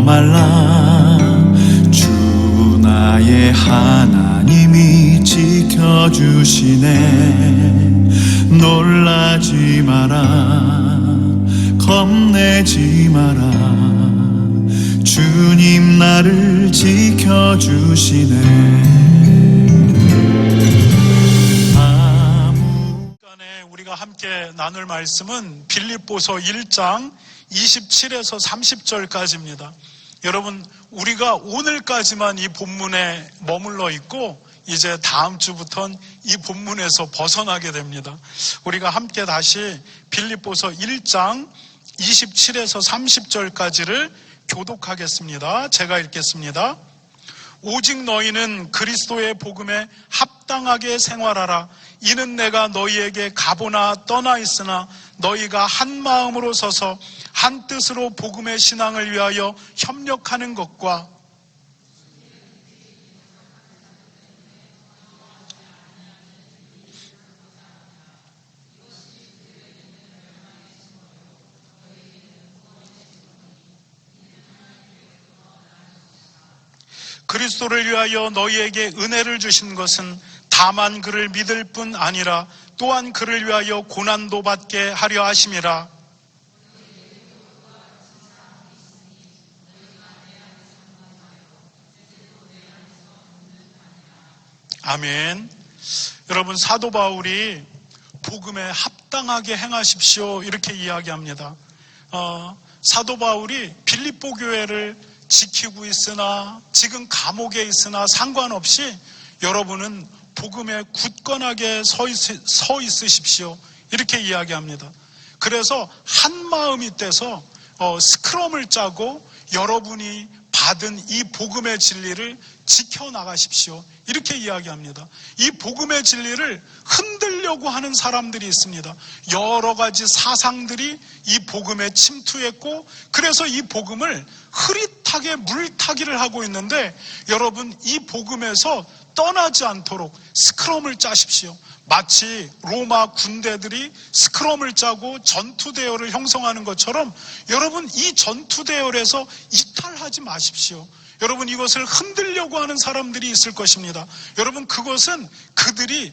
말라. 주 나의 하나님이 지켜주시네. 놀라지 마라, 겁내지 마라. 주님 나를 지켜주시네. 우리가 함께 나눌 말씀은 빌립보서 1장 27에서 30절까지입니다. 여러분, 우리가 오늘까지만 이 본문에 머물러 있고 이제 다음 주부터는 이 본문에서 벗어나게 됩니다. 우리가 함께 다시 빌립보서 1장 27에서 30절까지를 교독하겠습니다. 제가 읽겠습니다. 오직 너희는 그리스도의 복음에 합당하게 생활하라. 이는 내가 너희에게 가보나 떠나 있으나 너희가 한 마음으로 서서 한 뜻으로 복음의 신앙을 위하여 협력하는 것과 그리스도를 위하여 너희에게 은혜를 주신 것은 다만 그를 믿을 뿐 아니라 또한 그를 위하여 고난도 받게 하려 하심이라. 아멘. 여러분, 사도 바울이 복음에 합당하게 행하십시오 이렇게 이야기합니다. 사도 바울이 빌립보 교회를 지키고 있으나 지금 감옥에 있으나 상관없이 여러분은 복음에 굳건하게 서 있으십시오 이렇게 이야기합니다. 그래서 한 마음이 돼서 스크럼을 짜고 여러분이 받은 이 복음의 진리를 지켜나가십시오 이렇게 이야기합니다. 이 복음의 진리를 흔들려고 하는 사람들이 있습니다. 여러 가지 사상들이 이 복음에 침투했고 그래서 이 복음을 흐릿하게 물타기를 하고 있는데 여러분, 이 복음에서 떠나지 않도록 스크럼을 짜십시오. 마치 로마 군대들이 스크럼을 짜고 전투대열을 형성하는 것처럼 여러분, 이 전투대열에서 이탈하지 마십시오. 여러분, 이것을 흔들려고 하는 사람들이 있을 것입니다. 여러분, 그것은 그들이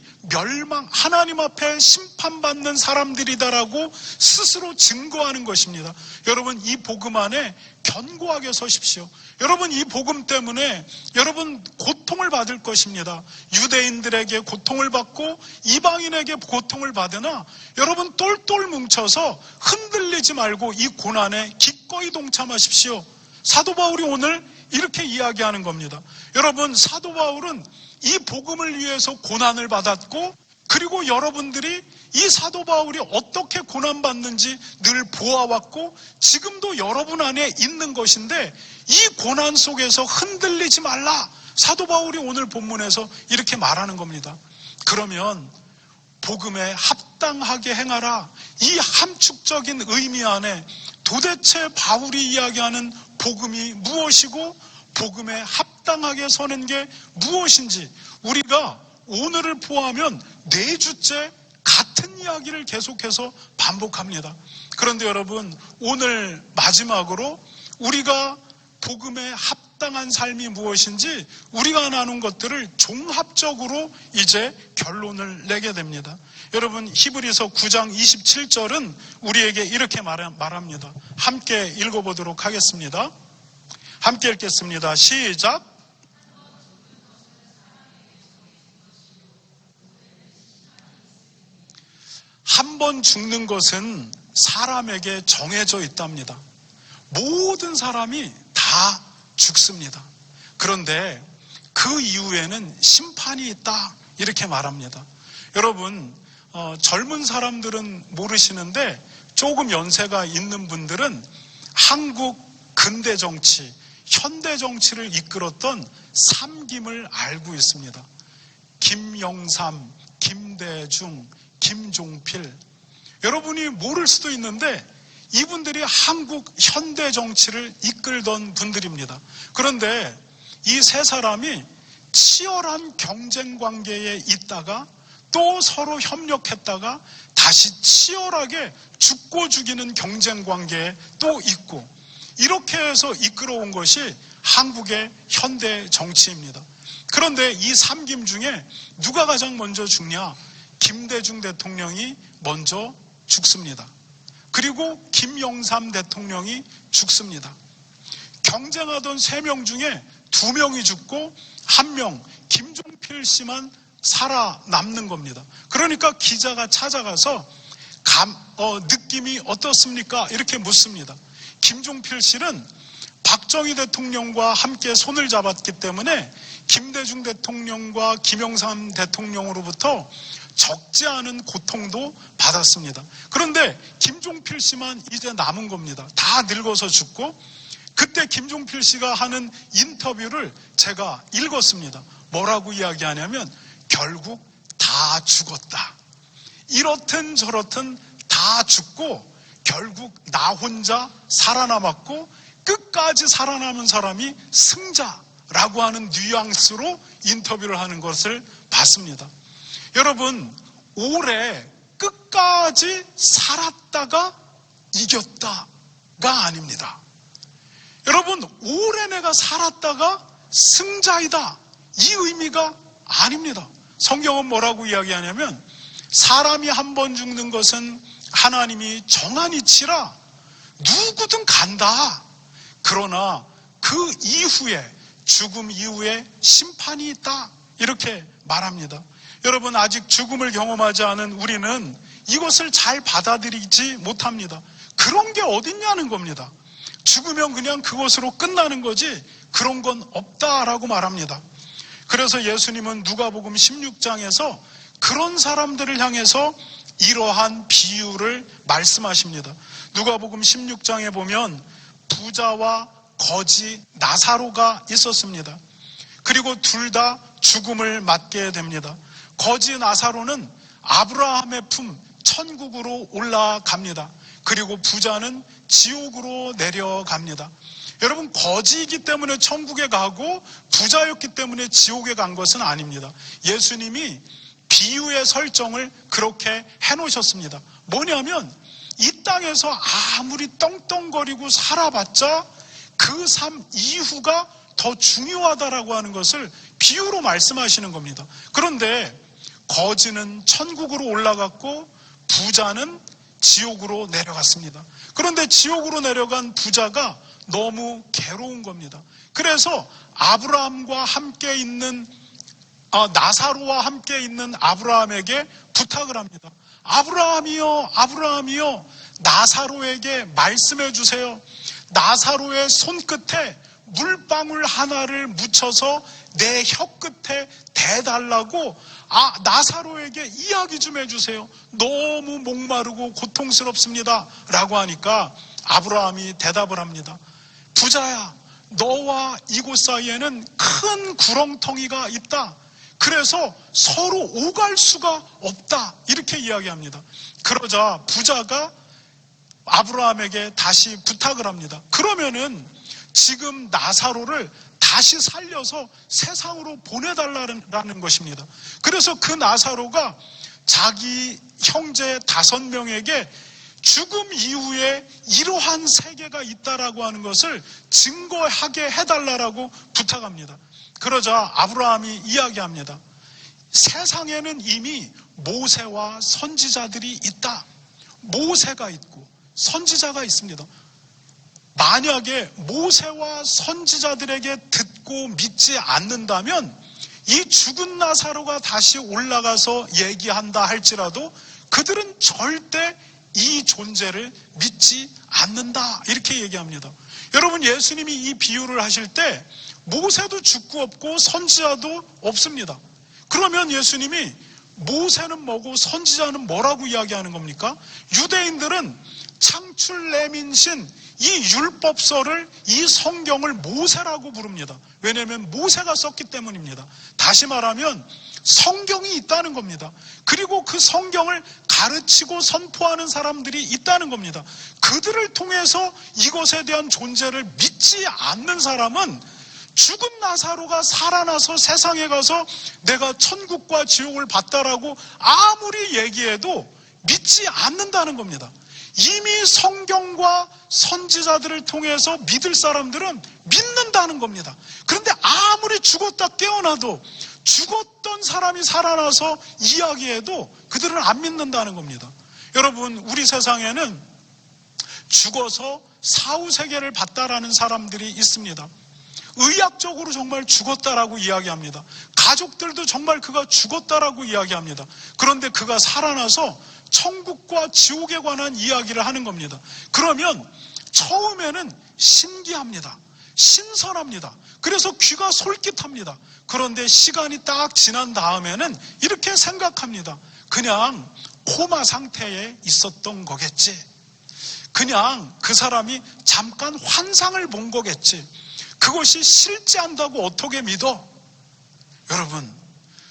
하나님 앞에 심판받는 사람들이다라고 스스로 증거하는 것입니다. 여러분, 이 복음 안에 견고하게 서십시오. 여러분, 이 복음 때문에 여러분 고통을 받을 것입니다. 유대인들에게 고통을 받고 이방인에게 고통을 받으나 여러분 똘똘 뭉쳐서 흔들리지 말고 이 고난에 기꺼이 동참하십시오. 사도 바울이 오늘 이렇게 이야기하는 겁니다. 여러분, 사도 바울은 이 복음을 위해서 고난을 받았고 그리고 여러분들이 이 사도 바울이 어떻게 고난받는지 늘 보아왔고 지금도 여러분 안에 있는 것인데 이 고난 속에서 흔들리지 말라. 사도 바울이 오늘 본문에서 이렇게 말하는 겁니다. 그러면 복음에 합당하게 행하라. 이 함축적인 의미 안에 도대체 바울이 이야기하는 복음이 무엇이고 복음에 합당하게 서는 게 무엇인지 우리가 오늘을 포함하면 4주째 같은 이야기를 계속해서 반복합니다. 그런데 여러분, 오늘 마지막으로 우리가 복음에 합당한 삶이 무엇인지 우리가 나눈 것들을 종합적으로 이제 결론을 내게 됩니다. 여러분, 히브리서 9장 27절은 우리에게 이렇게 말합니다. 함께 읽어보도록 하겠습니다. 함께 읽겠습니다. 시작. 한 번 죽는 것은 사람에게 정해져 있답니다. 모든 사람이 다 죽습니다. 그런데 그 이후에는 심판이 있다 이렇게 말합니다. 여러분, 젊은 사람들은 모르시는데 조금 연세가 있는 분들은 한국 근대 정치, 현대 정치를 이끌었던 삼김을 알고 있습니다. 김영삼, 김대중, 김종필. 여러분이 모를 수도 있는데 이분들이 한국 현대 정치를 이끌던 분들입니다. 그런데 이 세 사람이 치열한 경쟁 관계에 있다가 또 서로 협력했다가 다시 치열하게 죽고 죽이는 경쟁 관계에 또 있고 이렇게 해서 이끌어온 것이 한국의 현대 정치입니다. 그런데 이 삼김 중에 누가 가장 먼저 죽냐? 김대중 대통령이 먼저 죽습니다. 그리고 김영삼 대통령이 죽습니다. 경쟁하던 3명 중에 2명이 죽고 1명 김종필 씨만 살아남는 겁니다. 그러니까 기자가 찾아가서 느낌이 어떻습니까? 이렇게 묻습니다. 김종필 씨는 박정희 대통령과 함께 손을 잡았기 때문에 김대중 대통령과 김영삼 대통령으로부터 적지 않은 고통도 받았습니다. 그런데 김종필 씨만 이제 남은 겁니다. 다 늙어서 죽고. 그때 김종필 씨가 하는 인터뷰를 제가 읽었습니다. 뭐라고 이야기하냐면 결국 다 죽었다. 이렇든 저렇든 다 죽고 결국 나 혼자 살아남았고 끝까지 살아남은 사람이 승자라고 하는 뉘앙스로 인터뷰를 하는 것을 봤습니다. 여러분, 올해 끝까지 살았다가 이겼다가 아닙니다. 여러분, 올해 내가 살았다가 승자이다, 이 의미가 아닙니다. 성경은 뭐라고 이야기하냐면 사람이 한 번 죽는 것은 하나님이 정한 이치라 누구든 간다. 그러나 그 이후에, 죽음 이후에 심판이 있다, 이렇게 말합니다. 여러분, 아직 죽음을 경험하지 않은 우리는 이것을 잘 받아들이지 못합니다. 그런 게 어딨냐는 겁니다. 죽으면 그냥 그것으로 끝나는 거지 그런 건 없다라고 말합니다. 그래서 예수님은 누가복음 16장에서 그런 사람들을 향해서 이러한 비유를 말씀하십니다. 누가복음 16장에 보면 부자와 거지 나사로가 있었습니다. 그리고 둘 다 죽음을 맞게 됩니다. 거지 나사로는 아브라함의 품 천국으로 올라갑니다. 그리고 부자는 지옥으로 내려갑니다. 여러분, 거지이기 때문에 천국에 가고 부자였기 때문에 지옥에 간 것은 아닙니다. 예수님이 비유의 설정을 그렇게 해놓으셨습니다. 뭐냐면 이 땅에서 아무리 떵떵거리고 살아봤자 그 삶 이후가 더 중요하다라고 하는 것을 비유로 말씀하시는 겁니다. 그런데 거지는 천국으로 올라갔고 부자는 지옥으로 내려갔습니다. 그런데 지옥으로 내려간 부자가 너무 괴로운 겁니다. 그래서 아브라함과 함께 있는 나사로와 함께 있는 아브라함에게 부탁을 합니다. 아브라함이요, 아브라함이요, 나사로에게 말씀해 주세요. 나사로의 손끝에 물방울 하나를 묻혀서 내 혀끝에 대달라고 나사로에게 이야기 좀 해주세요. 너무 목마르고 고통스럽습니다 라고 하니까 아브라함이 대답을 합니다. 부자야, 너와 이곳 사이에는 큰 구렁텅이가 있다. 그래서 서로 오갈 수가 없다, 이렇게 이야기합니다. 그러자 부자가 아브라함에게 다시 부탁을 합니다. 그러면은 지금 나사로를 다시 살려서 세상으로 보내달라는 것입니다. 그래서 그 나사로가 자기 형제 5명에게 죽음 이후에 이러한 세계가 있다라고 하는 것을 증거하게 해달라고 부탁합니다. 그러자 아브라함이 이야기합니다. 세상에는 이미 모세와 선지자들이 있다. 모세가 있고 선지자가 있습니다. 만약에 모세와 선지자들에게 듣고 믿지 않는다면 이 죽은 나사로가 다시 올라가서 얘기한다 할지라도 그들은 절대 이 존재를 믿지 않는다, 이렇게 얘기합니다. 여러분, 예수님이 이 비유를 하실 때 모세도 죽고 없고 선지자도 없습니다. 그러면 예수님이 모세는 뭐고 선지자는 뭐라고 이야기하는 겁니까? 유대인들은 창출 내민신 이 율법서를, 이 성경을 모세라고 부릅니다. 왜냐하면 모세가 썼기 때문입니다. 다시 말하면 성경이 있다는 겁니다. 그리고 그 성경을 가르치고 선포하는 사람들이 있다는 겁니다. 그들을 통해서 이것에 대한 존재를 믿지 않는 사람은 죽은 나사로가 살아나서 세상에 가서 내가 천국과 지옥을 봤다라고 아무리 얘기해도 믿지 않는다는 겁니다. 이미 성경과 선지자들을 통해서 믿을 사람들은 믿는다는 겁니다. 그런데 아무리 죽었다 깨어나도 죽었던 사람이 살아나서 이야기해도 그들은 안 믿는다는 겁니다. 여러분, 우리 세상에는 죽어서 사후세계를 봤다라는 사람들이 있습니다. 의학적으로 정말 죽었다라고 이야기합니다. 가족들도 정말 그가 죽었다라고 이야기합니다. 그런데 그가 살아나서 천국과 지옥에 관한 이야기를 하는 겁니다. 그러면 처음에는 신기합니다. 신선합니다. 그래서 귀가 솔깃합니다. 그런데 시간이 딱 지난 다음에는 이렇게 생각합니다. 그냥 코마 상태에 있었던 거겠지. 그냥 그 사람이 잠깐 환상을 본 거겠지. 그것이 실제한다고 어떻게 믿어? 여러분,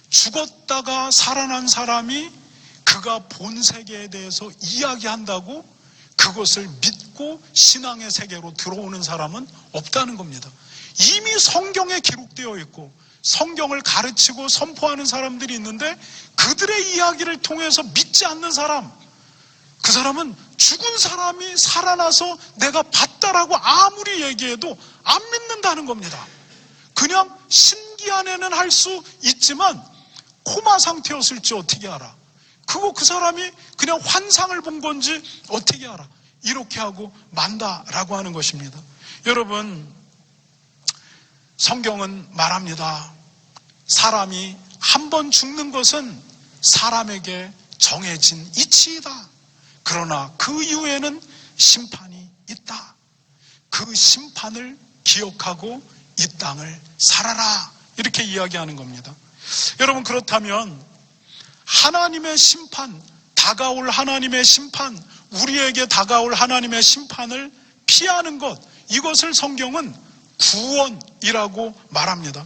죽었다가 살아난 사람이 그가 본 세계에 대해서 이야기한다고 그것을 믿고 신앙의 세계로 들어오는 사람은 없다는 겁니다. 이미 성경에 기록되어 있고 성경을 가르치고 선포하는 사람들이 있는데 그들의 이야기를 통해서 믿지 않는 사람, 그 사람은 죽은 사람이 살아나서 내가 봤다라고 아무리 얘기해도 안 믿는다는 겁니다. 그냥 신기한 애는 할 수 있지만 코마 상태였을지 어떻게 알아? 그거 그 사람이 그냥 환상을 본 건지 어떻게 알아? 이렇게 하고 만다라고 하는 것입니다. 여러분, 성경은 말합니다. 사람이 한 번 죽는 것은 사람에게 정해진 이치이다. 그러나 그 이후에는 심판이 있다. 그 심판을 기억하고 이 땅을 살아라. 이렇게 이야기하는 겁니다. 여러분, 그렇다면 하나님의 심판, 다가올 하나님의 심판, 우리에게 다가올 하나님의 심판을 피하는 것, 이것을 성경은 구원이라고 말합니다.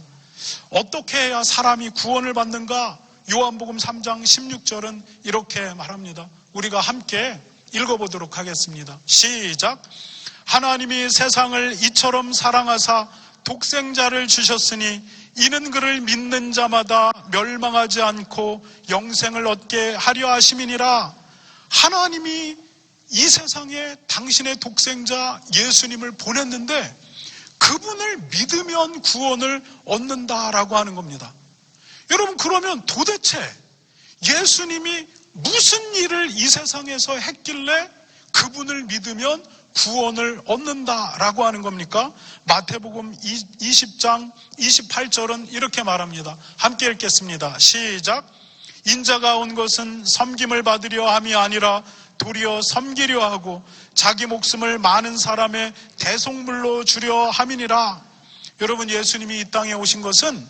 어떻게 해야 사람이 구원을 받는가? 요한복음 3장 16절은 이렇게 말합니다. 우리가 함께 읽어보도록 하겠습니다. 시작. 하나님이 세상을 이처럼 사랑하사 독생자를 주셨으니 이는 그를 믿는 자마다 멸망하지 않고 영생을 얻게 하려 하심이니라. 하나님이 이 세상에 당신의 독생자 예수님을 보냈는데 그분을 믿으면 구원을 얻는다라고 하는 겁니다. 여러분, 그러면 도대체 예수님이 무슨 일을 이 세상에서 했길래 그분을 믿으면 구원을 얻는다라고 하는 겁니까? 마태복음 20장 28절은 이렇게 말합니다. 함께 읽겠습니다. 시작. 인자가 온 것은 섬김을 받으려 함이 아니라 도리어 섬기려 하고 자기 목숨을 많은 사람의 대속물로 주려 함이니라. 여러분, 예수님이 이 땅에 오신 것은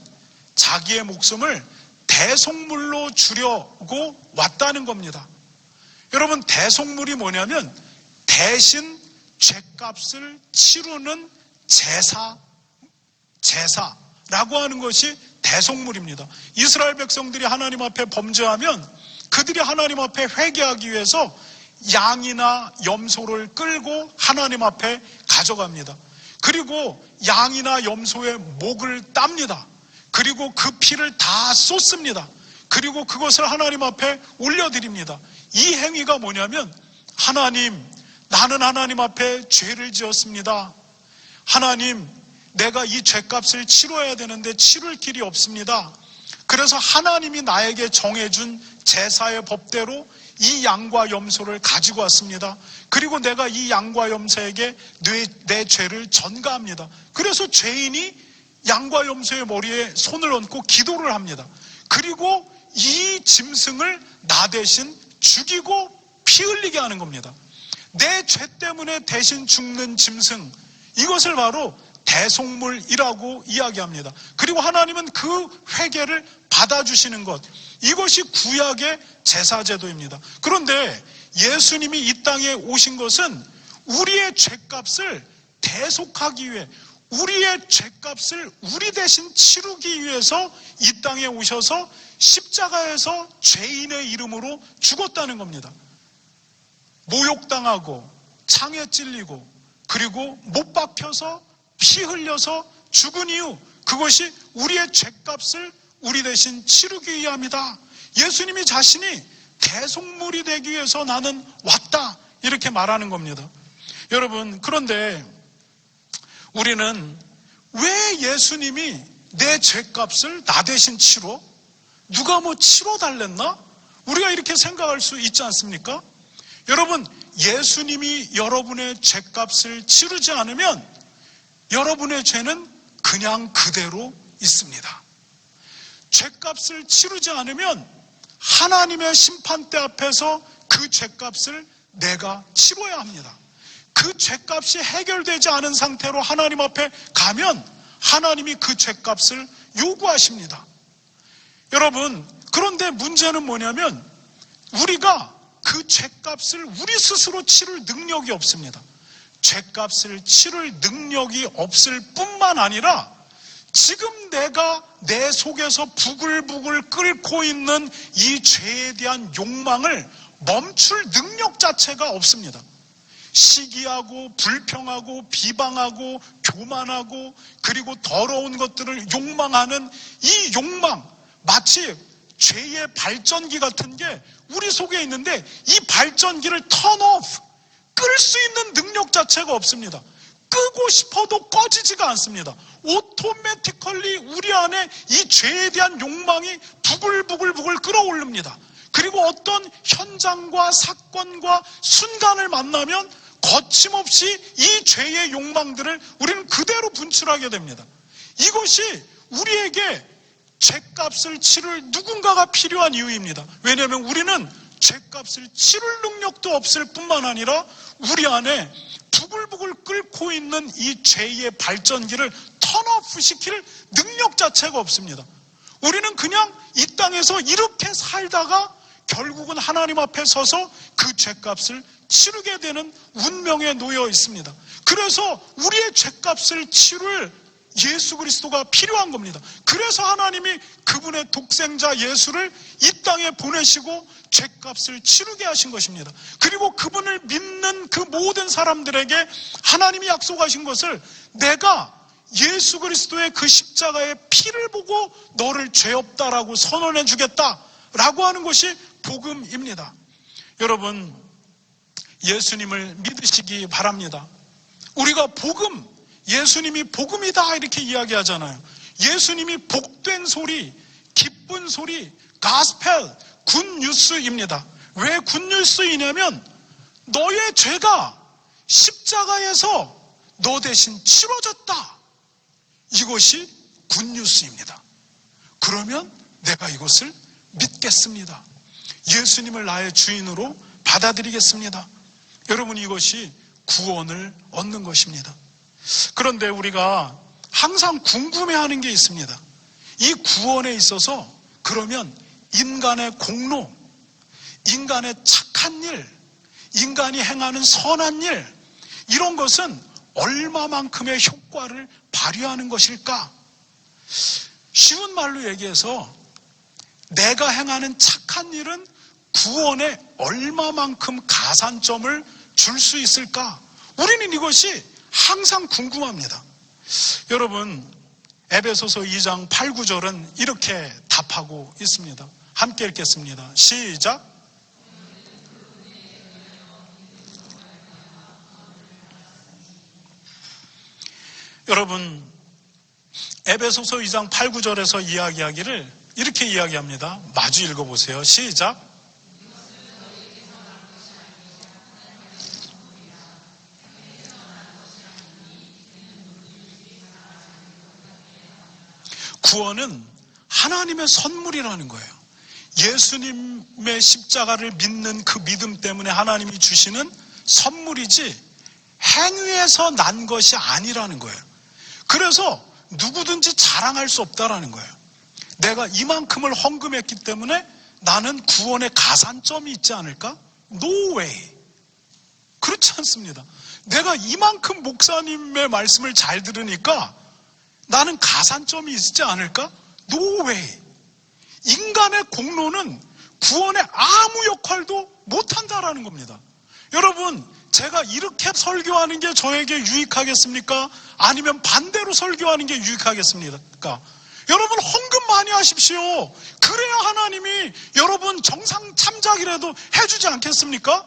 자기의 목숨을 대속물로 주려고 왔다는 겁니다. 여러분, 대속물이 뭐냐면 대신 죄값을 치르는 제사라고 하는 것이 대속물입니다. 이스라엘 백성들이 하나님 앞에 범죄하면 그들이 하나님 앞에 회개하기 위해서 양이나 염소를 끌고 하나님 앞에 가져갑니다. 그리고 양이나 염소의 목을 땁니다. 그리고 그 피를 다 쏟습니다. 그리고 그것을 하나님 앞에 올려드립니다. 이 행위가 뭐냐면, 하나님, 나는 하나님 앞에 죄를 지었습니다. 하나님, 내가 이 죄값을 치러야 되는데 치를 길이 없습니다. 그래서 하나님이 나에게 정해준 제사의 법대로 이 양과 염소를 가지고 왔습니다. 그리고 내가 이 양과 염소에게 내 죄를 전가합니다. 그래서 죄인이 양과 염소의 머리에 손을 얹고 기도를 합니다. 그리고 이 짐승을 나 대신 죽이고 피 흘리게 하는 겁니다. 내 죄 때문에 대신 죽는 짐승, 이것을 바로 대속물이라고 이야기합니다. 그리고 하나님은 그 회개를 받아주시는 것, 이것이 구약의 제사제도입니다. 그런데 예수님이 이 땅에 오신 것은 우리의 죄값을 대속하기 위해, 우리의 죄값을 우리 대신 치르기 위해서 이 땅에 오셔서 십자가에서 죄인의 이름으로 죽었다는 겁니다. 모욕당하고 창에 찔리고 그리고 못 박혀서 피 흘려서 죽은 이유, 그것이 우리의 죄값을 우리 대신 치르기 위함이다. 예수님이 자신이 대속물이 되기 위해서 나는 왔다, 이렇게 말하는 겁니다. 여러분, 그런데 우리는 왜 예수님이 내 죄값을 나 대신 치러? 누가 뭐 치러 달랬나? 우리가 이렇게 생각할 수 있지 않습니까? 여러분, 예수님이 여러분의 죄값을 치르지 않으면 여러분의 죄는 그냥 그대로 있습니다. 죄값을 치르지 않으면 하나님의 심판대 앞에서 그 죄값을 내가 치러야 합니다. 그 죄값이 해결되지 않은 상태로 하나님 앞에 가면 하나님이 그 죄값을 요구하십니다. 여러분, 그런데 문제는 뭐냐면 우리가 그 죄값을 우리 스스로 치를 능력이 없습니다. 죄값을 치를 능력이 없을 뿐만 아니라 지금 내가 내 속에서 부글부글 끓고 있는 이 죄에 대한 욕망을 멈출 능력 자체가 없습니다. 시기하고 불평하고 비방하고 교만하고 그리고 더러운 것들을 욕망하는 이 욕망, 마치 죄의 발전기 같은 게 우리 속에 있는데 이 발전기를 턴 오프, 끌 수 있는 능력 자체가 없습니다. 끄고 싶어도 꺼지지가 않습니다. 오토매티컬리 우리 안에 이 죄에 대한 욕망이 부글부글 끓어오릅니다. 그리고 어떤 현장과 사건과 순간을 만나면 거침없이 이 죄의 욕망들을 우리는 그대로 분출하게 됩니다. 이것이 우리에게 죄값을 치를 누군가가 필요한 이유입니다. 왜냐하면 우리는 죄값을 치를 능력도 없을 뿐만 아니라 우리 안에 부글부글 끓고 있는 이 죄의 발전기를 턴오프 시킬 능력 자체가 없습니다. 우리는 그냥 이 땅에서 이렇게 살다가 결국은 하나님 앞에 서서 그 죄값을 치르게 되는 운명에 놓여 있습니다. 그래서 우리의 죄값을 치를 예수 그리스도가 필요한 겁니다. 그래서 하나님이 그분의 독생자 예수를 이 땅에 보내시고 죄값을 치르게 하신 것입니다. 그리고 그분을 믿는 그 모든 사람들에게 하나님이 약속하신 것을 내가 예수 그리스도의 그 십자가의 피를 보고 너를 죄 없다라고 선언해 주겠다라고 하는 것이 복음입니다. 여러분, 예수님을 믿으시기 바랍니다. 우리가 복음, 예수님이 복음이다 이렇게 이야기하잖아요. 예수님이 복된 소리, 기쁜 소리, 가스펠, 굿뉴스입니다. 왜 굿뉴스이냐면 너의 죄가 십자가에서 너 대신 치러졌다. 이것이 굿뉴스입니다. 그러면 내가 이것을 믿겠습니다. 예수님을 나의 주인으로 받아들이겠습니다. 여러분, 이것이 구원을 얻는 것입니다. 그런데 우리가 항상 궁금해하는 게 있습니다. 이 구원에 있어서 그러면 인간의 공로, 인간의 착한 일, 인간이 행하는 선한 일, 이런 것은 얼마만큼의 효과를 발휘하는 것일까? 쉬운 말로 얘기해서 내가 행하는 착한 일은 구원에 얼마만큼 가산점을 줄 수 있을까? 우리는 이것이 항상 궁금합니다. 여러분, 에베소서 2장 8, 9절은 이렇게 답하고 있습니다. 함께 읽겠습니다. 시작. 여러분, 에베소서 2장 8, 9절에서 이야기하기를 이렇게 이야기합니다. 마주 읽어보세요. 시작. 구원은 하나님의 선물이라는 거예요. 예수님의 십자가를 믿는 그 믿음 때문에 하나님이 주시는 선물이지 행위에서 난 것이 아니라는 거예요. 그래서 누구든지 자랑할 수 없다라는 거예요. 내가 이만큼을 헌금했기 때문에 나는 구원의 가산점이 있지 않을까? No way. 그렇지 않습니다. 내가 이만큼 목사님의 말씀을 잘 들으니까 나는 가산점이 있지 않을까? No way. 인간의 공로는 구원에 아무 역할도 못한다라는 겁니다. 여러분, 제가 이렇게 설교하는 게 저에게 유익하겠습니까? 아니면 반대로 설교하는 게 유익하겠습니까? 여러분, 헌금 많이 하십시오. 그래야 하나님이 여러분 정상 참작이라도 해주지 않겠습니까?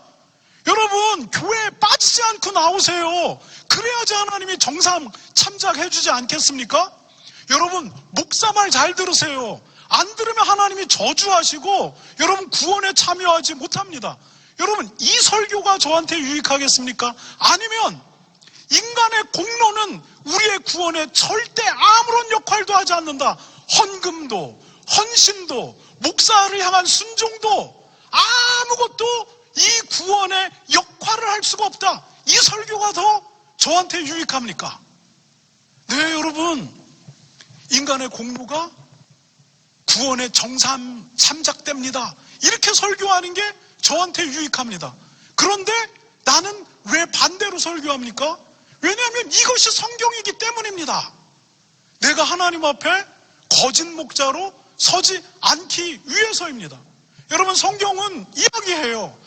여러분, 교회에 빠지지 않고 나오세요. 그래야지 하나님이 정상 참작해 주지 않겠습니까? 여러분, 목사 말 잘 들으세요. 안 들으면 하나님이 저주하시고 여러분 구원에 참여하지 못합니다. 여러분, 이 설교가 저한테 유익하겠습니까? 아니면 인간의 공로는 우리의 구원에 절대 아무런 역할도 하지 않는다. 헌금도, 헌신도, 목사를 향한 순종도 아무것도 이 구원에 역할을 할 수가 없다. 이 설교가 더 저한테 유익합니까? 네, 여러분, 인간의 공로가 구원의 정상 참작됩니다. 이렇게 설교하는 게 저한테 유익합니다. 그런데 나는 왜 반대로 설교합니까? 왜냐하면 이것이 성경이기 때문입니다. 내가 하나님 앞에 거짓 목자로 서지 않기 위해서입니다. 여러분, 성경은 이야기해요.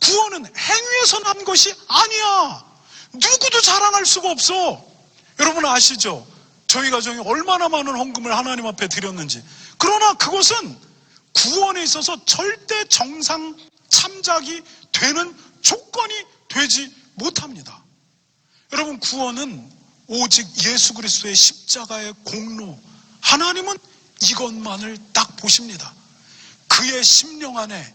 구원은 행위에서 난 것이 아니야. 누구도 자랑할 수가 없어. 여러분 아시죠? 저희 가정이 얼마나 많은 헌금을 하나님 앞에 드렸는지. 그러나 그것은 구원에 있어서 절대 정상 참작이 되는 조건이 되지 못합니다. 여러분, 구원은 오직 예수 그리스도의 십자가의 공로, 하나님은 이것만을 딱 보십니다. 그의 심령 안에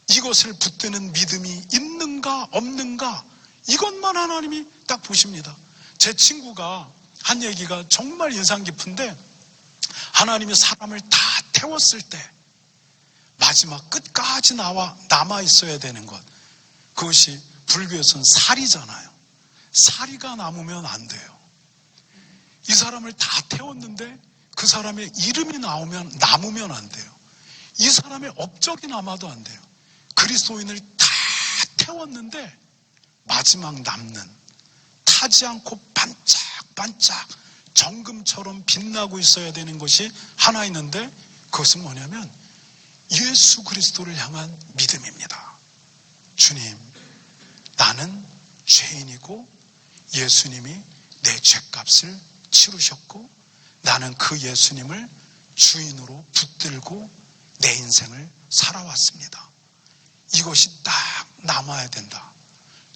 이것을 붙드는 믿음이 있는가 없는가, 이것만 하나님이 딱 보십니다. 제 친구가 한 얘기가 정말 인상 깊은데, 하나님이 사람을 다 태웠을 때 마지막 끝까지 남아 있어야 되는 것, 그것이 불교에서는 살이잖아요. 살이가 남으면 안 돼요. 이 사람을 다 태웠는데 그 사람의 이름이 남으면 안 돼요. 이 사람의 업적이 남아도 안 돼요. 그리스도인을 다 태웠는데 마지막 남는, 타지 않고 반짝반짝 정금처럼 빛나고 있어야 되는 것이 하나 있는데, 그것은 뭐냐면 예수 그리스도를 향한 믿음입니다. 주님, 나는 죄인이고 예수님이 내 죄값을 치르셨고 나는 그 예수님을 주인으로 붙들고 내 인생을 살아왔습니다. 이것이 딱 남아야 된다.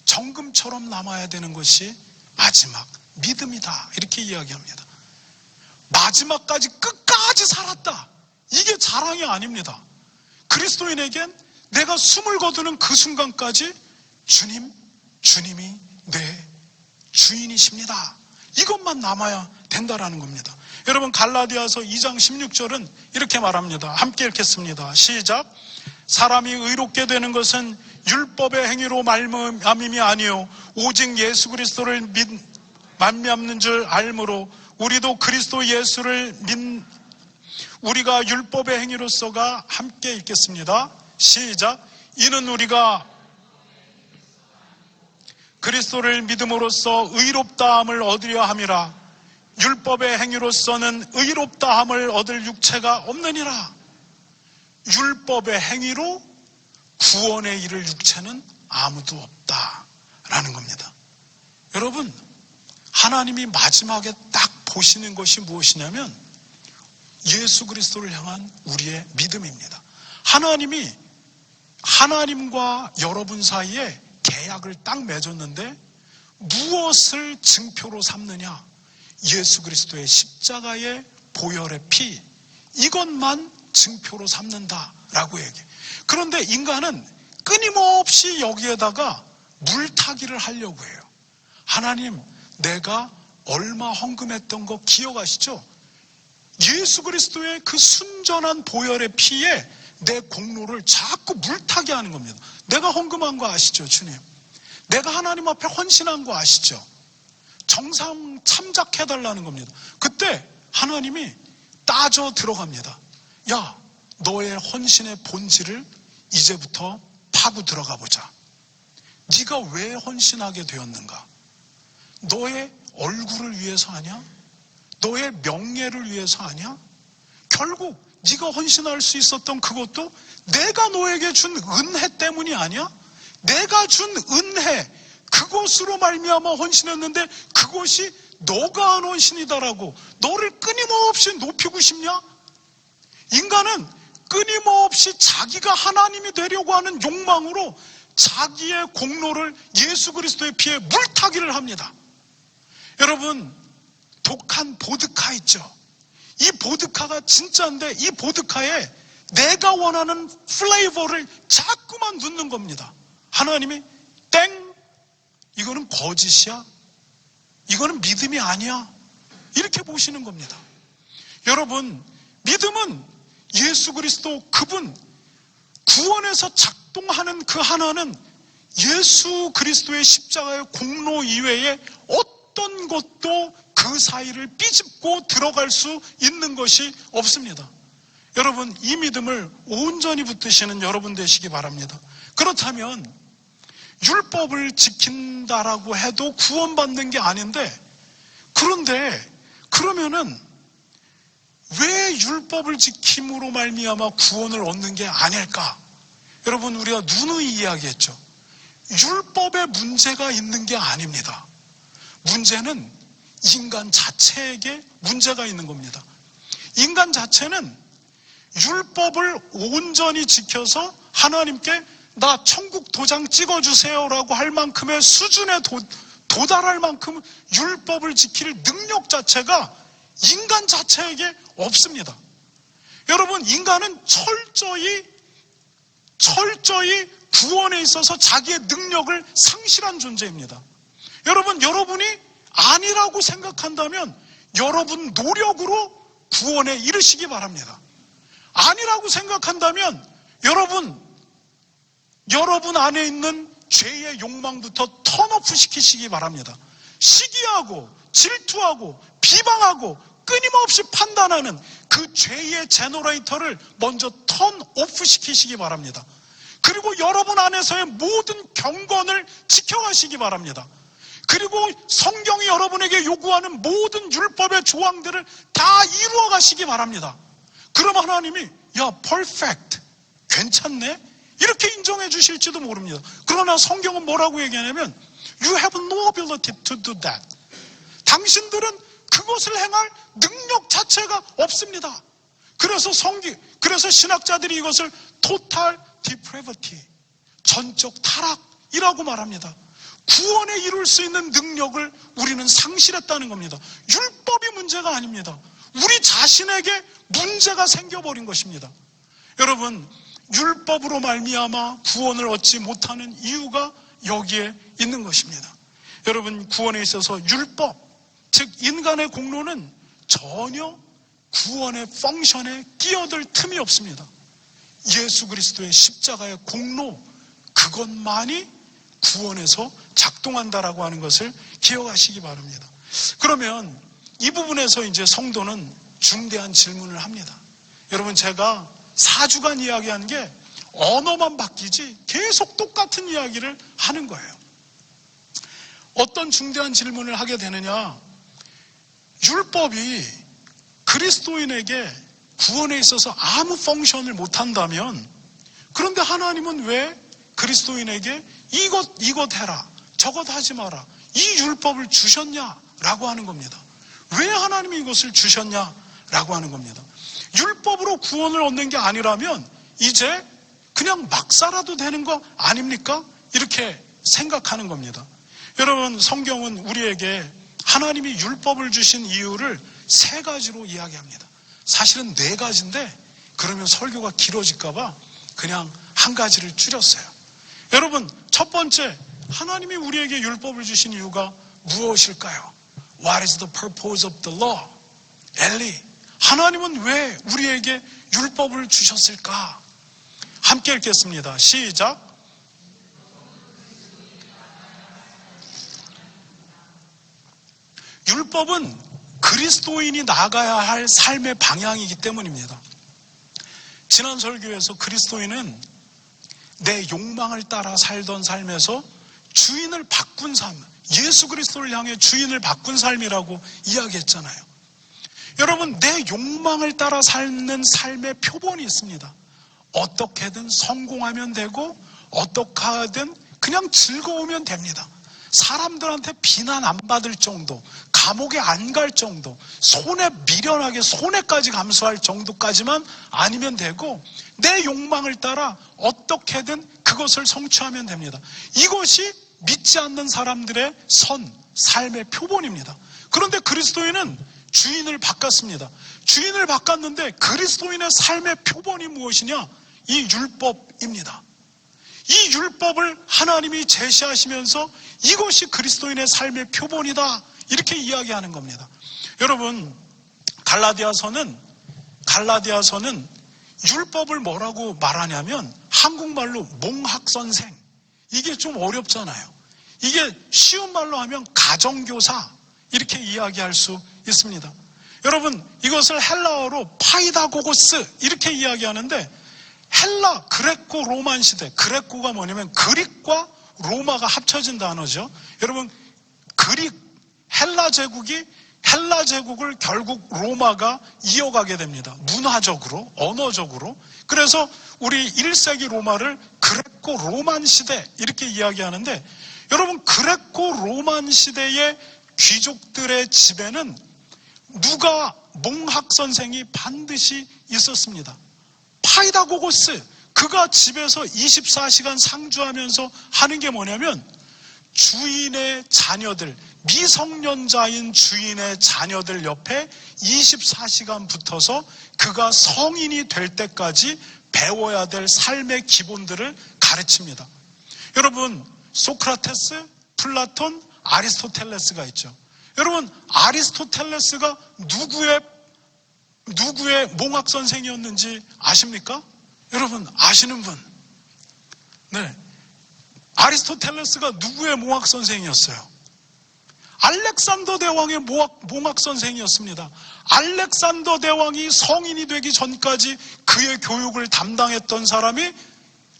정금처럼 남아야 되는 것이 마지막 믿음이다. 이렇게 이야기합니다. 마지막까지 끝까지 살았다. 이게 자랑이 아닙니다. 그리스도인에겐 내가 숨을 거두는 그 순간까지 주님이 내 주인이십니다. 이것만 남아야 된다라는 겁니다. 여러분, 갈라디아서 2장 16절은 이렇게 말합니다. 함께 읽겠습니다. 시작. 사람이 의롭게 되는 것은 율법의 행위로 말미암음이 아니요 오직 예수 그리스도를 말미암는 줄 알므로 우리도 그리스도 예수를 우리가 율법의 행위로서가, 함께 읽겠습니다. 시작. 이는 우리가 그리스도를 믿음으로써 의롭다함을 얻으려 함이라. 율법의 행위로서는 의롭다함을 얻을 육체가 없느니라. 율법의 행위로 구원에 이를 육체는 아무도 없다라는 겁니다. 여러분, 하나님이 마지막에 딱 보시는 것이 무엇이냐면 예수 그리스도를 향한 우리의 믿음입니다. 하나님이 하나님과 여러분 사이에 계약을 딱 맺었는데 무엇을 증표로 삼느냐? 예수 그리스도의 십자가의 보혈의 피, 이것만 증표로 삼는다라고 얘기해요. 그런데 인간은 끊임없이 여기에다가 물타기를 하려고 해요. 하나님, 내가 얼마 헌금했던 거 기억하시죠? 예수 그리스도의 그 순전한 보혈의 피에 내 공로를 자꾸 물타기 하는 겁니다. 내가 헌금한 거 아시죠, 주님? 내가 하나님 앞에 헌신한 거 아시죠? 정상 참작해달라는 겁니다. 그때 하나님이 따져 들어갑니다. 야, 너의 헌신의 본질을 이제부터 파고 들어가 보자. 네가 왜 헌신하게 되었는가? 너의 얼굴을 위해서 하냐? 너의 명예를 위해서 하냐? 결국 네가 헌신할 수 있었던 그것도 내가 너에게 준 은혜 때문이 아니야? 내가 준 은혜, 그것으로 말미암아 헌신했는데 그것이 너가 한 헌신이다라고 너를 끊임없이 높이고 싶냐? 인간은 끊임없이 자기가 하나님이 되려고 하는 욕망으로 자기의 공로를 예수 그리스도의 피에 물타기를 합니다. 여러분, 독한 보드카 있죠? 이 보드카가 진짜인데 이 보드카에 내가 원하는 플레이버를 자꾸만 넣는 겁니다. 하나님이 땡! 이거는 거짓이야? 이거는 믿음이 아니야? 이렇게 보시는 겁니다. 여러분, 믿음은 예수 그리스도 그분 구원에서 작동하는 그 하나는 예수 그리스도의 십자가의 공로 이외에 어떤 것도 그 사이를 삐집고 들어갈 수 있는 것이 없습니다. 여러분, 이 믿음을 온전히 붙드시는 여러분 되시기 바랍니다. 그렇다면 율법을 지킨다라고 해도 구원받는 게 아닌데, 그런데 그러면은 왜 율법을 지킴으로 말미암아 구원을 얻는 게 아닐까? 여러분, 우리가 누누이 이야기했죠. 율법에 문제가 있는 게 아닙니다. 문제는 인간 자체에게 문제가 있는 겁니다. 인간 자체는 율법을 온전히 지켜서 하나님께 나 천국 도장 찍어주세요 라고 할 만큼의 수준에 도달할 만큼 율법을 지킬 능력 자체가 인간 자체에게 없습니다. 여러분, 인간은 철저히 구원에 있어서 자기의 능력을 상실한 존재입니다. 여러분, 여러분이 아니라고 생각한다면 여러분 노력으로 구원에 이르시기 바랍니다. 아니라고 생각한다면 여러분 안에 있는 죄의 욕망부터 턴오프 시키시기 바랍니다. 시기하고 질투하고 비방하고 끊임없이 판단하는 그 죄의 제너레이터를 먼저 턴오프 시키시기 바랍니다. 그리고 여러분 안에서의 모든 경건을 지켜가시기 바랍니다. 그리고 성경이 여러분에게 요구하는 모든 율법의 조항들을 다 이루어 가시기 바랍니다. 그럼 하나님이 야, 퍼펙트, 괜찮네? 이렇게 인정해 주실지도 모릅니다. 그러나 성경은 뭐라고 얘기하냐면 You have no ability to do that. 당신들은 그것을 행할 능력 자체가 없습니다. 그래서 신학자들이 이것을 total depravity, 전적 타락이라고 말합니다. 구원에 이룰 수 있는 능력을 우리는 상실했다는 겁니다. 율법이 문제가 아닙니다. 우리 자신에게 문제가 생겨버린 것입니다. 여러분, 율법으로 말미암아 구원을 얻지 못하는 이유가 여기에 있는 것입니다. 여러분, 구원에 있어서 율법, 즉 인간의 공로는 전혀 구원의 펑션에 끼어들 틈이 없습니다. 예수 그리스도의 십자가의 공로, 그것만이 구원에서 작동한다라고 하는 것을 기억하시기 바랍니다. 그러면 이 부분에서 이제 성도는 중대한 질문을 합니다. 여러분, 제가 4주간 이야기한 게 언어만 바뀌지 계속 똑같은 이야기를 하는 거예요. 어떤 중대한 질문을 하게 되느냐? 율법이 그리스도인에게 구원에 있어서 아무 펑션을 못한다면, 그런데 하나님은 왜 그리스도인에게 이것 해라, 저것 하지 마라, 이 율법을 주셨냐라고 하는 겁니다. 왜 하나님이 이것을 주셨냐라고 하는 겁니다. 율법으로 구원을 얻는 게 아니라면 이제 그냥 막 살아도 되는 거 아닙니까? 이렇게 생각하는 겁니다. 여러분, 성경은 우리에게 하나님이 율법을 주신 이유를 3가지로 이야기합니다. 사실은 4가지인데 그러면 설교가 길어질까봐 그냥 1가지를 줄였어요. 여러분, 첫 번째, 하나님이 우리에게 율법을 주신 이유가 무엇일까요? What is the purpose of the law? 엘리, 하나님은 왜 우리에게 율법을 주셨을까? 함께 읽겠습니다. 시작. 율법은 그리스도인이 나가야 할 삶의 방향이기 때문입니다. 지난 설교에서 그리스도인은 내 욕망을 따라 살던 삶에서 주인을 바꾼 삶, 예수 그리스도를 향해 주인을 바꾼 삶이라고 이야기했잖아요. 여러분, 내 욕망을 따라 사는 삶의 표본이 있습니다. 어떻게든 성공하면 되고 어떻게 하든 그냥 즐거우면 됩니다. 사람들한테 비난 안 받을 정도, 감옥에 안 갈 정도, 손해 미련하게 손해까지 감수할 정도까지만 아니면 되고, 내 욕망을 따라 어떻게든 그것을 성취하면 됩니다. 이것이 믿지 않는 사람들의 삶의 표본입니다. 그런데 그리스도인은 주인을 바꿨습니다. 주인을 바꿨는데 그리스도인의 삶의 표본이 무엇이냐? 이 율법입니다. 이 율법을 하나님이 제시하시면서 이것이 그리스도인의 삶의 표본이다, 이렇게 이야기하는 겁니다. 여러분, 갈라디아서는 율법을 뭐라고 말하냐면 한국말로 몽학선생, 이게 좀 어렵잖아요. 이게 쉬운 말로 하면 가정교사, 이렇게 이야기할 수 있습니다. 여러분, 이것을 헬라어로 파이다고고스 이렇게 이야기하는데, 헬라, 그레코 로만 시대, 그레코가 뭐냐면 그릭과 로마가 합쳐진 단어죠. 여러분, 헬라 제국을 결국 로마가 이어가게 됩니다. 문화적으로, 언어적으로. 그래서 우리 1세기 로마를 그레코 로만 시대 이렇게 이야기하는데, 여러분, 그레코 로만 시대의 귀족들의 집에는 몽학 선생이 반드시 있었습니다. 파이다고고스, 그가 집에서 24시간 상주하면서 하는 게 뭐냐면, 주인의 자녀들, 미성년자인 주인의 자녀들 옆에 24시간 붙어서 그가 성인이 될 때까지 배워야 될 삶의 기본들을 가르칩니다. 여러분, 소크라테스, 플라톤, 아리스토텔레스가 있죠. 여러분, 아리스토텔레스가 누구의 몽학 선생이었는지 아십니까? 여러분, 아시는 분? 네. 아리스토텔레스가 누구의 몽학 선생이었어요? 알렉산더 대왕의 몽학 선생이었습니다. 알렉산더 대왕이 성인이 되기 전까지 그의 교육을 담당했던 사람이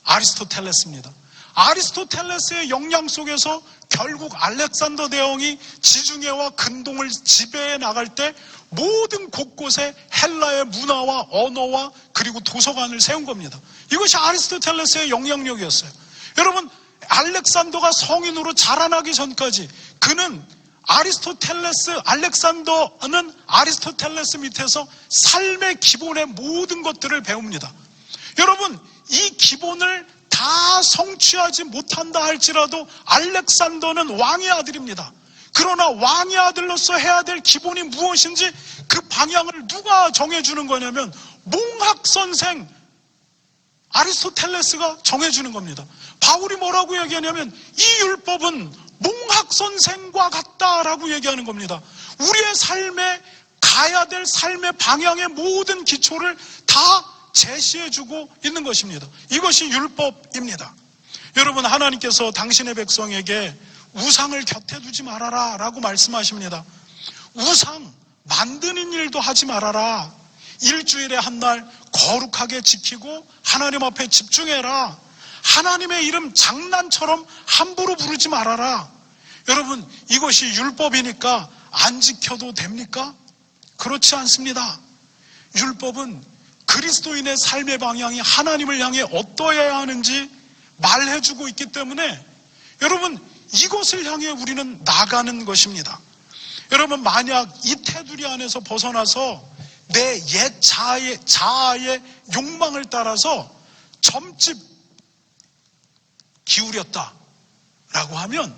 아리스토텔레스입니다. 아리스토텔레스의 영향 속에서 결국 알렉산더 대왕이 지중해와 근동을 지배해 나갈 때 모든 곳곳에 헬라의 문화와 언어와 그리고 도서관을 세운 겁니다. 이것이 아리스토텔레스의 영향력이었어요. 여러분, 알렉산더가 성인으로 자라나기 전까지 그는 알렉산더는 아리스토텔레스 밑에서 삶의 기본의 모든 것들을 배웁니다. 여러분, 이 기본을 다 성취하지 못한다 할지라도 알렉산더는 왕의 아들입니다. 그러나 왕의 아들로서 해야 될 기본이 무엇인지 그 방향을 누가 정해주는 거냐면 몽학 선생 아리스토텔레스가 정해주는 겁니다. 바울이 뭐라고 얘기하냐면 이 율법은 몽학 선생과 같다라고 얘기하는 겁니다. 우리의 삶에 가야 될 삶의 방향의 모든 기초를 다 제시해주고 있는 것입니다. 이것이 율법입니다. 여러분, 하나님께서 당신의 백성에게 우상을 곁에 두지 말아라 라고 말씀하십니다. 우상 만드는 일도 하지 말아라. 일주일에 한 날 거룩하게 지키고 하나님 앞에 집중해라. 하나님의 이름 장난처럼 함부로 부르지 말아라. 여러분, 이것이 율법이니까 안 지켜도 됩니까? 그렇지 않습니다. 율법은 그리스도인의 삶의 방향이 하나님을 향해 어떠해야 하는지 말해주고 있기 때문에 여러분, 이것을 향해 우리는 나가는 것입니다. 여러분, 만약 이 테두리 안에서 벗어나서 내 옛 자아의 욕망을 따라서 점집 기울였다라고 하면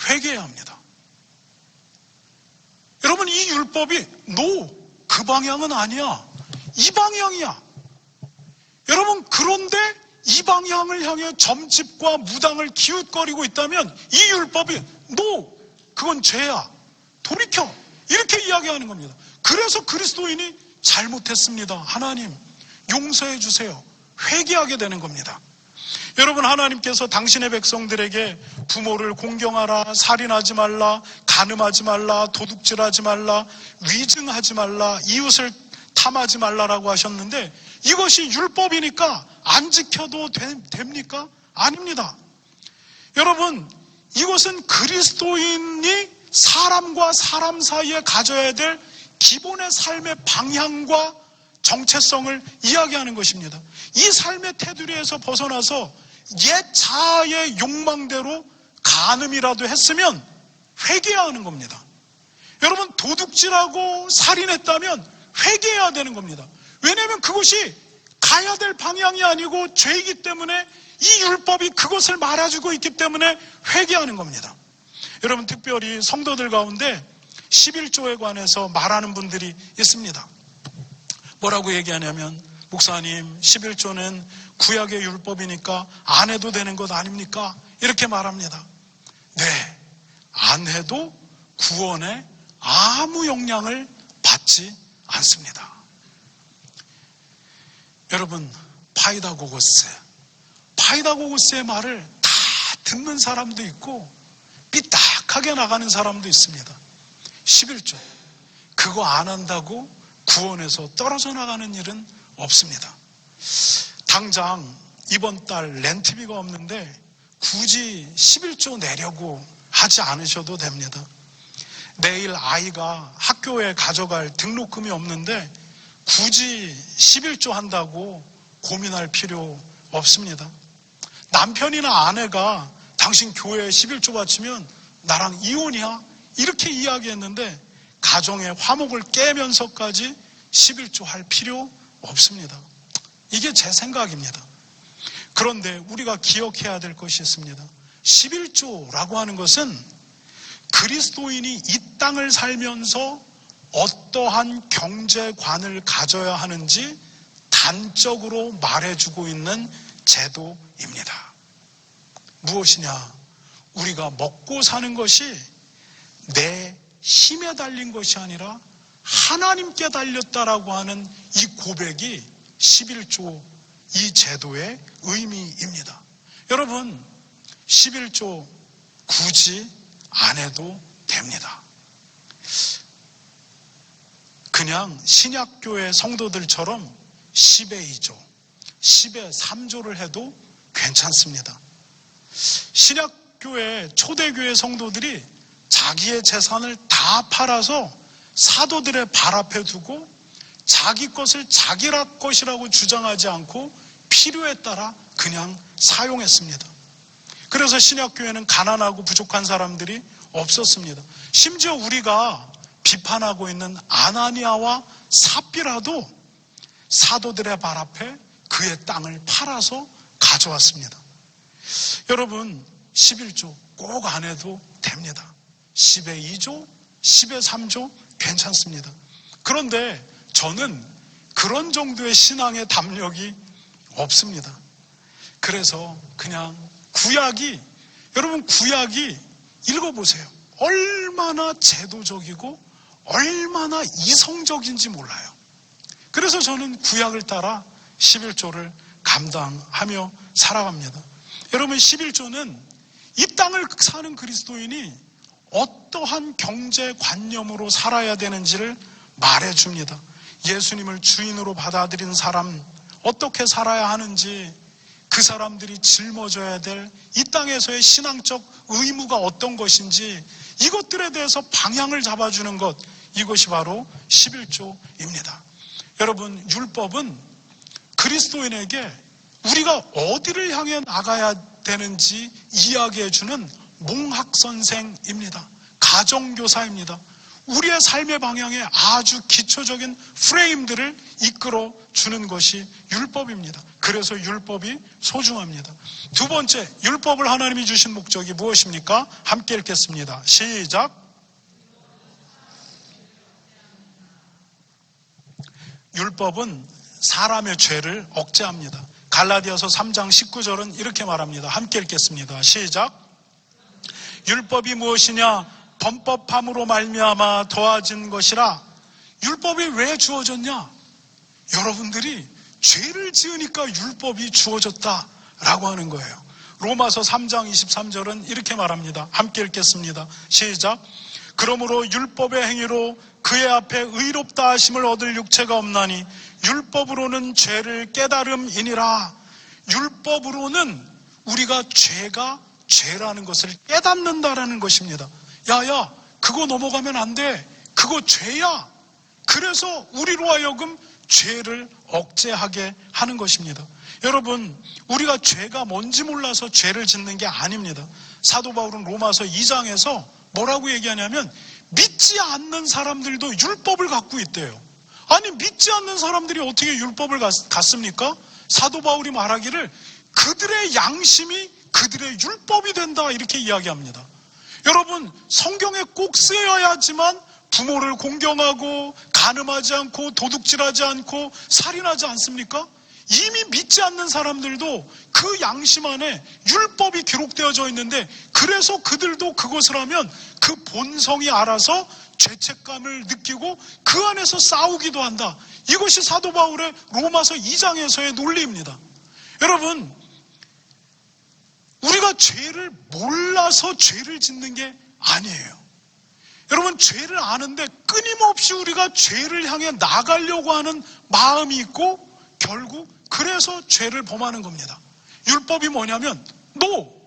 회개해야 합니다. 여러분, 이 율법이 그 방향은 아니야. 이 방향이야. 여러분, 그런데 이 방향을 향해 점집과 무당을 기웃거리고 있다면 이 율법이 그건 죄야. 돌이켜. 이렇게 이야기하는 겁니다. 그래서 그리스도인이 잘못했습니다. 하나님 용서해 주세요. 회개하게 되는 겁니다. 여러분, 하나님께서 당신의 백성들에게 부모를 공경하라, 살인하지 말라, 간음하지 말라, 도둑질하지 말라, 위증하지 말라, 이웃을 탐하지 말라라고 하셨는데 이것이 율법이니까 안 지켜도 됩니까? 아닙니다. 여러분, 이것은 그리스도인이 사람과 사람 사이에 가져야 될 기본의 삶의 방향과 정체성을 이야기하는 것입니다. 이 삶의 테두리에서 벗어나서 옛 자아의 욕망대로 간음이라도 했으면 회개해야 하는 겁니다. 여러분, 도둑질하고 살인했다면 회개해야 되는 겁니다. 왜냐하면 그것이 가야 될 방향이 아니고 죄이기 때문에 이 율법이 그것을 말아주고 있기 때문에 회개하는 겁니다. 여러분, 특별히 성도들 가운데 11조에 관해서 말하는 분들이 있습니다. 뭐라고 얘기하냐면, 목사님, 11조는 구약의 율법이니까 안 해도 되는 것 아닙니까? 이렇게 말합니다. 네, 안 해도 구원에 아무 영향을 받지 않습니다. 여러분, 파이다고고스의 말을 다 듣는 사람도 있고 삐딱하게 나가는 사람도 있습니다. 11조, 그거 안 한다고 구원에서 떨어져 나가는 일은 없습니다. 당장 이번 달 렌트비가 없는데 굳이 11조 내려고 하지 않으셔도 됩니다. 내일 아이가 학교에 가져갈 등록금이 없는데 굳이 11조 한다고 고민할 필요 없습니다. 남편이나 아내가 당신 교회에 11조 바치면 나랑 이혼이야? 이렇게 이야기했는데 가정의 화목을 깨면서까지 11조 할 필요 없습니다. 이게 제 생각입니다. 그런데 우리가 기억해야 될 것이 있습니다. 11조라고 하는 것은 그리스도인이 이 땅을 살면서 어떠한 경제관을 가져야 하는지 단적으로 말해주고 있는 제도입니다. 무엇이냐? 우리가 먹고 사는 것이 내 힘에 달린 것이 아니라 하나님께 달렸다라고 하는 이 고백이 11조 이 제도의 의미입니다. 여러분, 11조 굳이 안 해도 됩니다. 그냥 신약교회 성도들처럼 10의 2조, 10의 3조를 해도 괜찮습니다. 신약교회, 초대교회 성도들이 자기의 재산을 다 팔아서 사도들의 발 앞에 두고 자기 것을 자기 것이라고 주장하지 않고 필요에 따라 그냥 사용했습니다. 그래서 신약교회는 가난하고 부족한 사람들이 없었습니다. 심지어 우리가 비판하고 있는 아나니아와 삽비라도 사도들의 발 앞에 그의 땅을 팔아서 가져왔습니다. 여러분, 11조 꼭 안 해도 됩니다. 10의 2조, 10의 3조 괜찮습니다. 그런데 저는 그런 정도의 신앙의 담력이 없습니다. 그래서 그냥 여러분 구약이 읽어보세요. 얼마나 제도적이고 얼마나 이성적인지 몰라요. 그래서 저는 구약을 따라 11조를 감당하며 살아갑니다. 여러분, 11조는 이 땅을 사는 그리스도인이 어떠한 경제관념으로 살아야 되는지를 말해줍니다. 예수님을 주인으로 받아들인 사람 어떻게 살아야 하는지, 그 사람들이 짊어져야 될 이 땅에서의 신앙적 의무가 어떤 것인지, 이것들에 대해서 방향을 잡아주는 것, 이것이 바로 11조입니다. 여러분, 율법은 그리스도인에게 우리가 어디를 향해 나가야 되는지 이야기해주는 몽학선생입니다. 가정교사입니다. 우리의 삶의 방향에 아주 기초적인 프레임들을 이끌어 주는 것이 율법입니다. 그래서 율법이 소중합니다. 두 번째, 율법을 하나님이 주신 목적이 무엇입니까? 함께 읽겠습니다. 시작. 율법은 사람의 죄를 억제합니다. 갈라디아서 3장 19절은 이렇게 말합니다. 함께 읽겠습니다. 시작. 율법이 무엇이냐? 범법함으로 말미암아 더하진 것이라. 율법이 왜 주어졌냐? 여러분들이 죄를 지으니까 율법이 주어졌다라고 하는 거예요. 로마서 3장 23절은 이렇게 말합니다. 함께 읽겠습니다. 시작. 그러므로 율법의 행위로 그의 앞에 의롭다 하심을 얻을 육체가 없나니 율법으로는 죄를 깨달음이니라. 율법으로는 우리가 죄가 죄라는 것을 깨닫는다라는 것입니다. 야야, 그거 넘어가면 안 돼. 그거 죄야. 그래서 우리로 하여금 죄를 억제하게 하는 것입니다. 여러분, 우리가 죄가 뭔지 몰라서 죄를 짓는 게 아닙니다. 사도 바울은 로마서 2장에서 뭐라고 얘기하냐면 믿지 않는 사람들도 율법을 갖고 있대요. 아니, 믿지 않는 사람들이 어떻게 율법을 갖습니까? 사도 바울이 말하기를 그들의 양심이 그들의 율법이 된다, 이렇게 이야기합니다. 여러분, 성경에 꼭 쓰여야지만 부모를 공경하고 간음하지 않고 도둑질하지 않고 살인하지 않습니까? 이미 믿지 않는 사람들도 그 양심 안에 율법이 기록되어져 있는데, 그래서 그들도 그것을 하면 그 본성이 알아서 죄책감을 느끼고 그 안에서 싸우기도 한다. 이것이 사도 바울의 로마서 2장에서의 논리입니다. 여러분, 우리가 죄를 몰라서 죄를 짓는 게 아니에요. 여러분, 죄를 아는데 끊임없이 우리가 죄를 향해 나가려고 하는 마음이 있고 결국 그래서 죄를 범하는 겁니다. 율법이 뭐냐면 너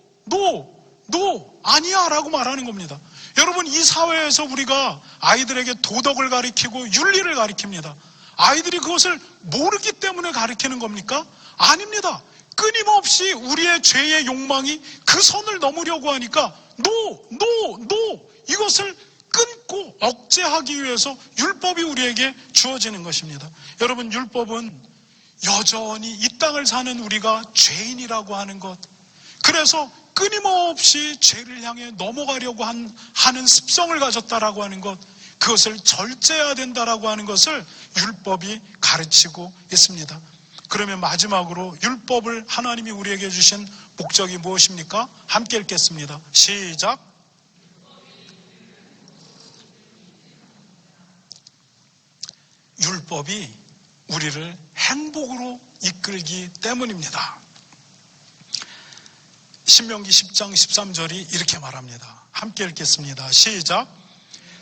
아니야 라고 말하는 겁니다. 여러분, 이 사회에서 우리가 아이들에게 도덕을 가르치고 윤리를 가르칩니다. 아이들이 그것을 모르기 때문에 가르치는 겁니까? 아닙니다. 끊임없이 우리의 죄의 욕망이 그 선을 넘으려고 하니까 이것을 끊고 억제하기 위해서 율법이 우리에게 주어지는 것입니다. 여러분, 율법은 여전히 이 땅을 사는 우리가 죄인이라고 하는 것, 그래서 끊임없이 죄를 향해 넘어가려고 하는 습성을 가졌다라고 하는 것, 그것을 절제해야 된다라고 하는 것을 율법이 가르치고 있습니다. 그러면 마지막으로 율법을 하나님이 우리에게 주신 목적이 무엇입니까? 함께 읽겠습니다. 시작. 율법이 우리를 행복으로 이끌기 때문입니다. 신명기 10장 13절이 이렇게 말합니다. 함께 읽겠습니다. 시작.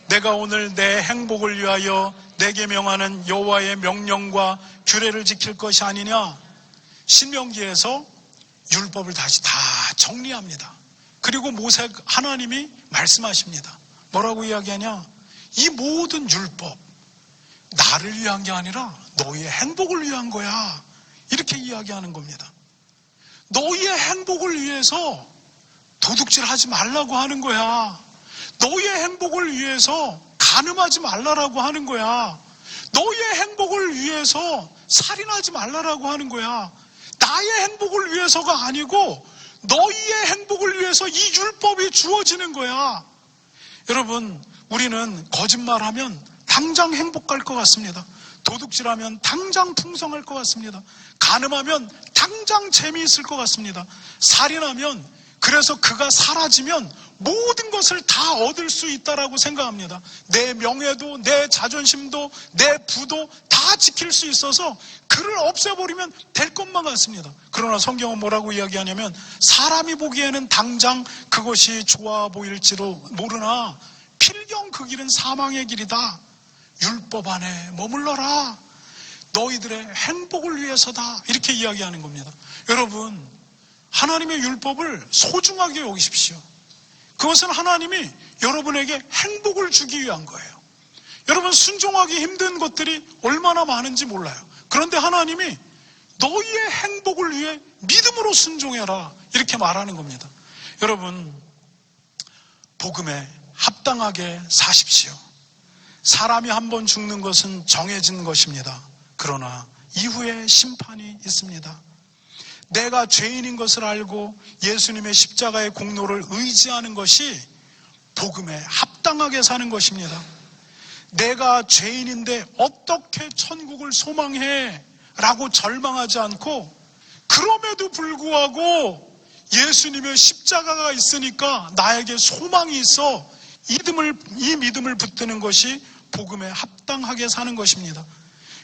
내가 오늘 내 행복을 위하여 내게 명하는 여호와의 명령과 규례를 지킬 것이 아니냐. 신명기에서 율법을 다시 다 정리합니다. 그리고 하나님이 말씀하십니다. 뭐라고 이야기하냐? 이 모든 율법 나를 위한 게 아니라 너희의 행복을 위한 거야, 이렇게 이야기하는 겁니다. 너희의 행복을 위해서 도둑질하지 말라고 하는 거야. 너희의 행복을 위해서 간음하지 말라라고 하는 거야. 너희의 행복을 위해서 살인하지 말라라고 하는 거야. 나의 행복을 위해서가 아니고 너희의 행복을 위해서 이 율법이 주어지는 거야. 여러분, 우리는 거짓말하면 당장 행복할 것 같습니다. 도둑질하면 당장 풍성할 것 같습니다. 간음하면 당장 재미있을 것 같습니다. 살인하면, 그래서 그가 사라지면 모든 것을 다 얻을 수 있다라고 생각합니다. 내 명예도, 내 자존심도, 내 부도 다 지킬 수 있어서 그를 없애버리면 될 것만 같습니다. 그러나 성경은 뭐라고 이야기하냐면, 사람이 보기에는 당장 그것이 좋아 보일지도 모르나 필경 그 길은 사망의 길이다. 율법 안에 머물러라. 너희들의 행복을 위해서다. 이렇게 이야기하는 겁니다. 여러분, 하나님의 율법을 소중하게 여기십시오. 그것은 하나님이 여러분에게 행복을 주기 위한 거예요. 여러분, 순종하기 힘든 것들이 얼마나 많은지 몰라요. 그런데 하나님이 너희의 행복을 위해 믿음으로 순종해라, 이렇게 말하는 겁니다. 여러분, 복음에 합당하게 사십시오. 사람이 한 번 죽는 것은 정해진 것입니다. 그러나 이후에 심판이 있습니다. 내가 죄인인 것을 알고 예수님의 십자가의 공로를 의지하는 것이 복음에 합당하게 사는 것입니다. 내가 죄인인데 어떻게 천국을 소망해? 라고 절망하지 않고, 그럼에도 불구하고 예수님의 십자가가 있으니까 나에게 소망이 있어 이 믿음을 붙드는 것이 복음에 합당하게 사는 것입니다.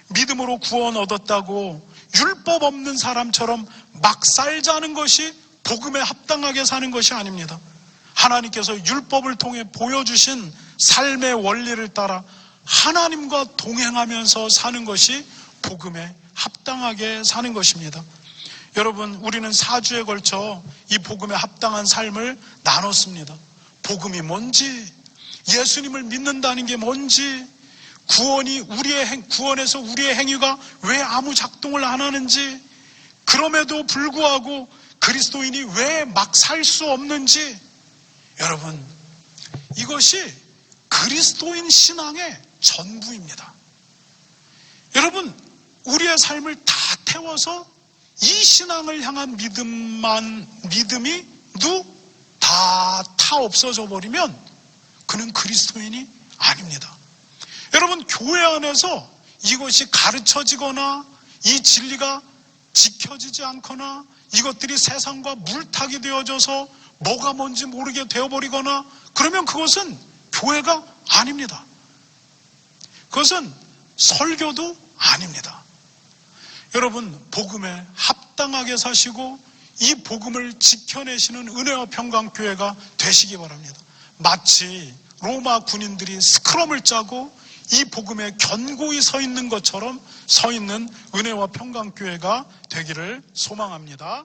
믿음으로 구원 얻었다고 율법 없는 사람처럼 막 살자는 것이 복음에 합당하게 사는 것이 아닙니다. 하나님께서 율법을 통해 보여주신 삶의 원리를 따라 하나님과 동행하면서 사는 것이 복음에 합당하게 사는 것입니다. 여러분, 우리는 4주에 걸쳐 이 복음에 합당한 삶을 나눴습니다. 복음이 뭔지, 예수님을 믿는다는 게 뭔지, 구원에서 우리의 행위가 왜 아무 작동을 안 하는지, 그럼에도 불구하고 그리스도인이 왜 막 살 수 없는지, 여러분, 이것이 그리스도인 신앙의 전부입니다. 여러분, 우리의 삶을 다 태워서 이 신앙을 향한 믿음이 다 없어져 버리면 그는 그리스도인이 아닙니다. 여러분, 교회 안에서 이것이 가르쳐지거나 이 진리가 지켜지지 않거나 이것들이 세상과 물타기 되어져서 뭐가 뭔지 모르게 되어버리거나 그러면 그것은 교회가 아닙니다. 그것은 설교도 아닙니다. 여러분, 복음에 합당하게 사시고 이 복음을 지켜내시는 은혜와 평강교회가 되시기 바랍니다. 마치 로마 군인들이 스크럼을 짜고 이 복음에 견고히 서 있는 것처럼 서 있는 은혜와 평강교회가 되기를 소망합니다.